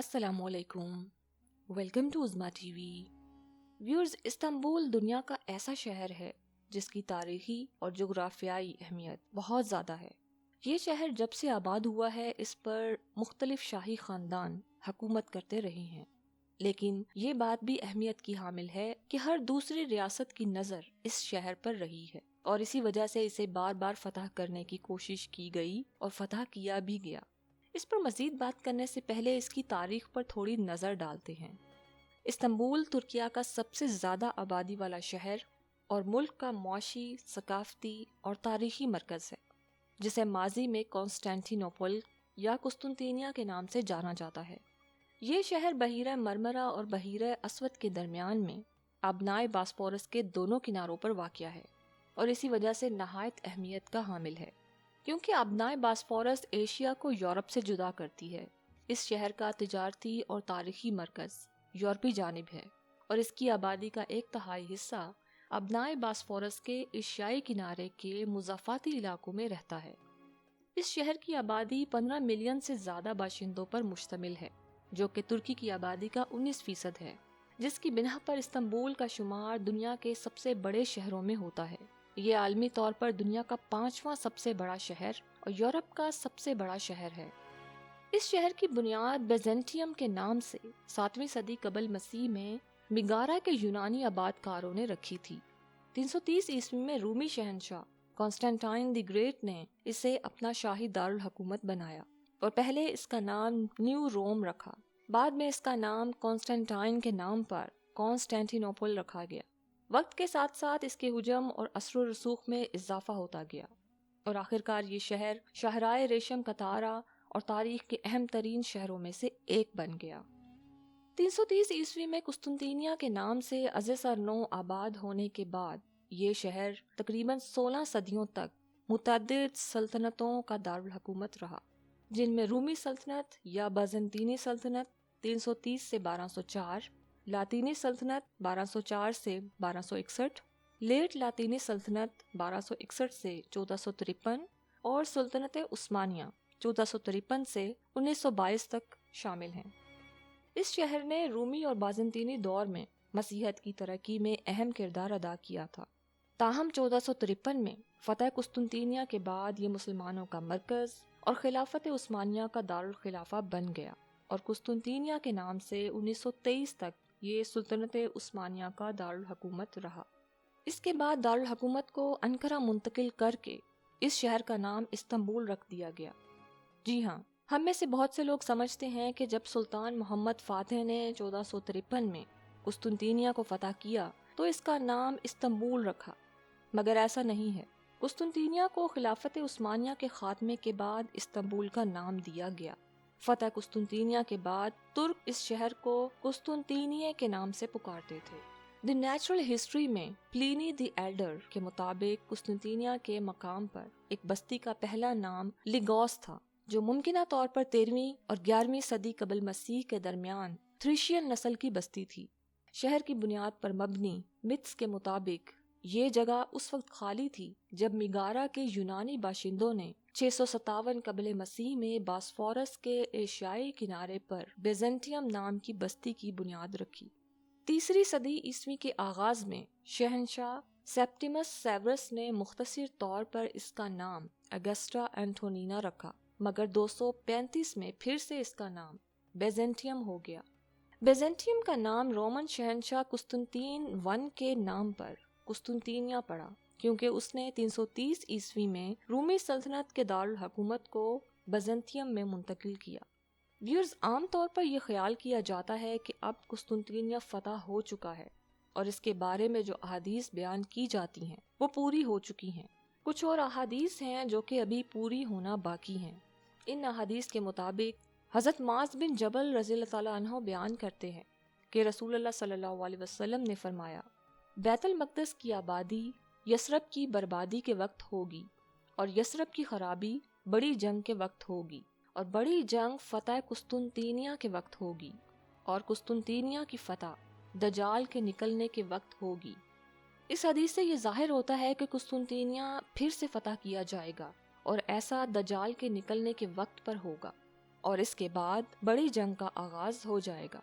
السلام علیکم، welcome to Uzma T V viewers. Istanbul دنیا کا ایسا شہر ہے جس کی تاریخی اور جغرافیائی اہمیت بہت زیادہ ہے۔ یہ شہر جب سے آباد ہوا ہے اس پر مختلف شاہی خاندان حکومت کرتے رہے ہیں، لیکن یہ بات بھی اہمیت کی حامل ہے کہ ہر دوسری ریاست کی نظر اس شہر پر رہی ہے اور اسی وجہ سے اسے بار بار فتح کرنے کی کوشش کی گئی اور فتح کیا بھی گیا۔ اس پر مزید بات کرنے سے پہلے اس کی تاریخ پر تھوڑی نظر ڈالتے ہیں۔ استنبول ترکیہ کا سب سے زیادہ آبادی والا شہر اور ملک کا معاشی، ثقافتی اور تاریخی مرکز ہے، جسے ماضی میں کانسٹینٹی نوپل یا قسطنطینیہ کے نام سے جانا جاتا ہے۔ یہ شہر بحیرہ مرمرہ اور بحیرہ اسود کے درمیان میں آبنائے باسفورس کے دونوں کناروں پر واقع ہے اور اسی وجہ سے نہایت اہمیت کا حامل ہے، کیونکہ آبنائے باسفورس ایشیا کو یورپ سے جدا کرتی ہے۔ اس شہر کا تجارتی اور تاریخی مرکز یورپی جانب ہے اور اس کی آبادی کا 1/3 حصہ آبنائے باسفورس کے ایشیائی کنارے کے مضافاتی علاقوں میں رہتا ہے۔ اس شہر کی آبادی 15 ملین سے زیادہ باشندوں پر مشتمل ہے، جو کہ ترکی کی آبادی کا 19% ہے، جس کی بنا پر استنبول کا شمار دنیا کے سب سے بڑے شہروں میں ہوتا ہے۔ یہ عالمی طور پر دنیا کا 5واں سب سے بڑا شہر اور یورپ کا سب سے بڑا شہر ہے۔ اس شہر کی بنیاد بیزنٹیم کے نام سے 7ویں صدی قبل مسیح میں میگارا کے یونانی آباد کاروں نے رکھی تھی۔ 330 عیسوی میں رومی شہنشاہ کانسٹینٹائن دی گریٹ نے اسے اپنا شاہی دارالحکومت بنایا اور پہلے اس کا نام نیو روم رکھا۔ بعد میں اس کا نام کانسٹینٹائن کے نام پر کانسٹینٹی نوپل رکھا گیا۔ وقت کے ساتھ ساتھ اس کے حجم اور اثر و رسوخ میں اضافہ ہوتا گیا اور آخرکار یہ شہر شاہراہ ریشم کا تارا اور تاریخ کے اہم ترین شہروں میں سے ایک بن گیا۔ 330 عیسوی میں قسطنطینیہ کے نام سے از سر نو آباد ہونے کے بعد یہ شہر تقریباً 16 صدیوں تک متعدد سلطنتوں کا دارالحکومت رہا، جن میں رومی سلطنت یا بازنطینی سلطنت 330 سے 1204، لاطینی سلطنت 1204 سے 1261، لیٹ لاطینی سلطنت 1261 سے 1453 اور سلطنت عثمانیہ 1453 سے 1922 تک شامل ہیں۔ اس شہر نے رومی اور بازنطینی دور میں مسیحیت کی ترقی میں اہم کردار ادا کیا تھا، تاہم 1453 میں فتح قسطنطینیہ کے بعد یہ مسلمانوں کا مرکز اور خلافت عثمانیہ کا دارالخلافہ بن گیا اور قسطنطینیہ کے نام سے 1923 تک یہ سلطنت عثمانیہ کا دارالحکومت رہا۔ اس کے بعد دارالحکومت کو انقرہ منتقل کر کے اس شہر کا نام استنبول رکھ دیا گیا۔ جی ہاں، ہم میں سے بہت سے لوگ سمجھتے ہیں کہ جب سلطان محمد فاتح نے 1453 میں قسطنطینیہ کو فتح کیا تو اس کا نام استنبول رکھا، مگر ایسا نہیں ہے۔ قسطنطینیہ کو خلافت عثمانیہ کے خاتمے کے بعد استنبول کا نام دیا گیا۔ فتح قسطنطینیہ کے بعد ترک اس شہر کو قسطنطینیہ کے نام سے پکارتے تھے۔ دی نیچرل ہسٹری میں پلینی دی ایلڈر کے مطابق قسطنطینیہ کے مقام پر ایک بستی کا پہلا نام لیگوس تھا، جو ممکنہ طور پر 13ویں اور 11ویں صدی قبل مسیح کے درمیان تھریشین نسل کی بستی تھی۔ شہر کی بنیاد پر مبنی متس کے مطابق یہ جگہ اس وقت خالی تھی جب میگارا کے یونانی باشندوں نے 657 قبل مسیح میں باسفورس کے ایشیائی کنارے پر بیزنٹیم نام کی بستی کی بنیاد رکھی۔ 3 صدی عیسوی کے آغاز میں شہنشاہ سیپٹیمس سیورس نے مختصر طور پر اس کا نام اگسٹا اینٹونینا رکھا، مگر 235 میں پھر سے اس کا نام بیزنٹیم ہو گیا۔ بیزنٹیم کا نام رومن شہنشاہ قسطنطین I کے نام پر قسطنطینیہ پڑا، کیونکہ اس نے 330 عیسوی میں رومی سلطنت کے دارالحکومت کو بیزنٹیم میں منتقل کیا۔ ویورز، عام طور پر یہ خیال کیا جاتا ہے کہ اب قسطنطینیہ فتح ہو چکا ہے اور اس کے بارے میں جو احادیث بیان کی جاتی ہیں وہ پوری ہو چکی ہیں۔ کچھ اور احادیث ہیں جو کہ ابھی پوری ہونا باقی ہیں۔ ان احادیث کے مطابق حضرت معاذ بن جبل رضی اللہ تعالیٰ عنہ بیان کرتے ہیں کہ رسول اللہ صلی اللہ علیہ وسلم نے فرمایا، بیت المقدس کی آبادی یثرب کی بربادی کے وقت ہوگی اور یثرب کی خرابی بڑی جنگ کے وقت ہوگی اور بڑی جنگ فتح قسطنطینیہ کے وقت ہوگی اور قسطنطینیہ کی فتح دجال کے نکلنے کے وقت ہوگی۔ اس حدیث سے یہ ظاہر ہوتا ہے کہ قسطنطینیہ پھر سے فتح کیا جائے گا اور ایسا دجال کے نکلنے کے وقت پر ہوگا۔ اور اس کے بعد بڑی جنگ کا آغاز ہو جائے گا۔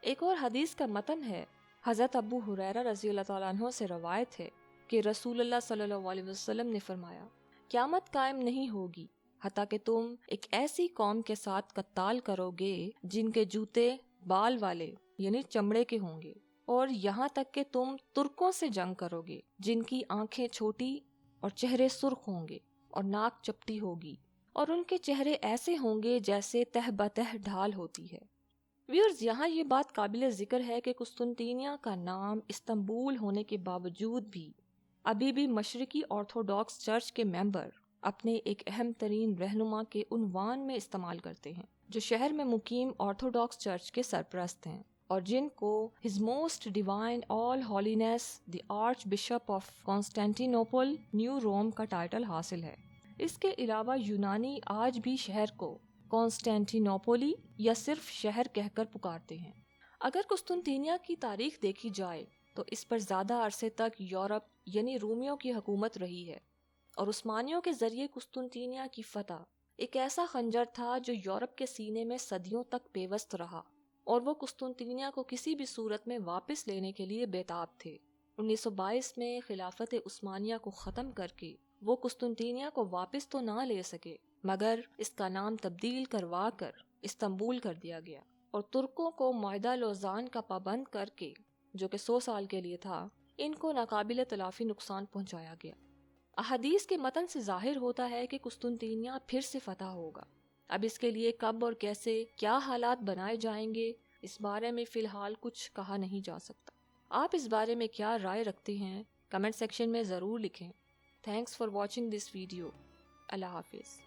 ایک اور حدیث کا متن ہے، حضرت ابو ہریرہ رضی اللہ تعالیٰ عنہ سے روایت ہے کہ رسول اللہ صلی اللہ علیہ وسلم نے فرمایا، قیامت قائم نہیں ہوگی حتیٰ کہ تم ایک ایسی قوم کے ساتھ قتال کرو گے جن کے جوتے بال والے یعنی چمڑے کے ہوں گے، اور یہاں تک کہ تم ترکوں سے جنگ کرو گے جن کی آنکھیں چھوٹی اور چہرے سرخ ہوں گے اور ناک چپٹی ہوگی، اور ان کے چہرے ایسے ہوں گے جیسے تہ بتہ ڈھال ہوتی ہے۔ ویورز، یہاں یہ بات قابل ذکر ہے کہ قسطنطنیہ کا نام استنبول ہونے کے باوجود بھی ابھی بھی مشرقی آرتھوڈاکس چرچ کے ممبر اپنے ایک اہم ترین رہنما کے عنوان میں استعمال کرتے ہیں، جو شہر میں مقیم آرتھوڈاکس چرچ کے سرپرست ہیں، اور جن کو his most divine all holiness the archbishop of Constantinople new Rome کا ٹائٹل حاصل ہے۔ اس کے علاوہ یونانی آج بھی شہر کو کانسٹینٹینوپولی یا صرف شہر کہہ کر پکارتے ہیں۔ اگر قسطنطنیہ کی تاریخ دیکھی جائے تو اس پر زیادہ عرصے تک یورپ یعنی رومیوں کی حکومت رہی ہے، اور عثمانیوں کے ذریعے قسطنطنیہ کی فتح ایک ایسا خنجر تھا جو یورپ کے سینے میں صدیوں تک پیوست رہا، اور وہ قسطنطنیہ کو کسی بھی صورت میں واپس لینے کے لیے بےتاب تھے۔ 1922 میں خلافت عثمانیہ کو ختم کر کے وہ قسطنطنیہ کو واپس تو نہ لے سکے، مگر اس کا نام تبدیل کروا کر استنبول کر دیا گیا، اور ترکوں کو معاہدہ لوزان کا پابند کر کے، جو کہ 100 سال کے لیے تھا، ان کو ناقابل تلافی نقصان پہنچایا گیا۔ احادیث کے متن سے ظاہر ہوتا ہے کہ قسطنطنیہ پھر سے فتح ہوگا۔ اب اس کے لیے کب اور کیسے کیا حالات بنائے جائیں گے، اس بارے میں فی الحال کچھ کہا نہیں جا سکتا۔ آپ اس بارے میں کیا رائے رکھتے ہیں؟ کمنٹ سیکشن میں ضرور لکھیں۔ Thanks for watching this video. اللہ حافظ۔